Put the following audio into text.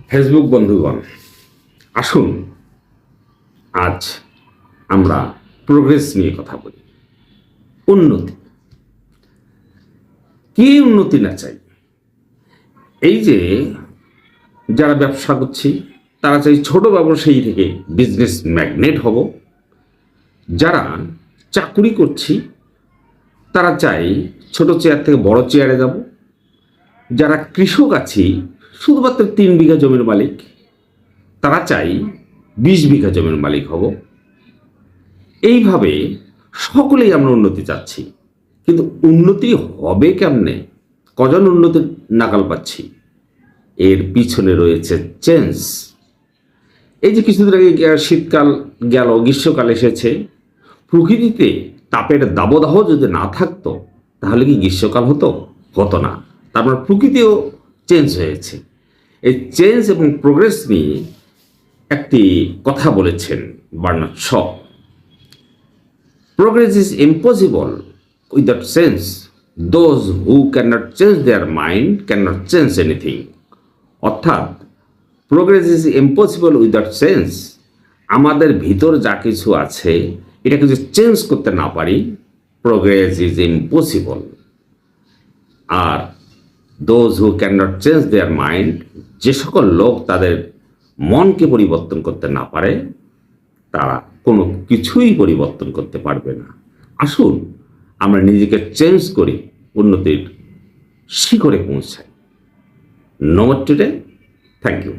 Facebook বন্ধুগণ, আসুন আজ আমরা প্রোগ্রেস নিয়ে কথা বলি। উন্নতি, কি উন্নতি না চাই? এই যে যারা ব্যবসা করছি তারা চাই ছোট ব্যবসায়ী থেকে বিজনেস ম্যাগনেট হব। যারা চাকুরি করছি তারা চাই ছোট চেয়ার থেকে বড় চেয়ারে যাব। যারা কৃষক আছি শুধুমাত্র 3 বিঘা জমির মালিক, তারা চাই 20 বিঘা জমির মালিক হব। এইভাবে সকলেই আমরা উন্নতি চাচ্ছি, কিন্তু উন্নতি হবে কেমনে? কজন উন্নতির নাগাল পাচ্ছি? এর পিছনে রয়েছে চেঞ্জ। এই যে কিছুদিন আগে শীতকাল গেল, গ্রীষ্মকাল এসেছে। প্রকৃতিতে তাপের দাবদাহ যদি না থাকতো তাহলে কি গ্রীষ্মকাল হতো? হতো না। তারপর প্রকৃতিও চেঞ্জ হয়েছে। এই চেঞ্জ এবং প্রোগ্রেস নিয়ে একটি কথা বলেছেন Bernard Shaw. Progress is impossible without change. Those who cannot change their mind cannot change anything. অর্থাৎ progress is impossible without change. আমাদের ভিতর যা কিছু আছে এটাকে যদি চেঞ্জ করতে না পারি, প্রোগ্রেস ইজ ইম্পসিবল। আর those who can not change their mind, যে সকল লোক তাদের মনকে পরিবর্তন করতে না পারে তারা কোনো কিছুই পরিবর্তন করতে পারবে না। আসুন আমরা নিজেকে চেঞ্জ করি, উন্নতির শিখরে পৌঁছাই। No more today. Thank you.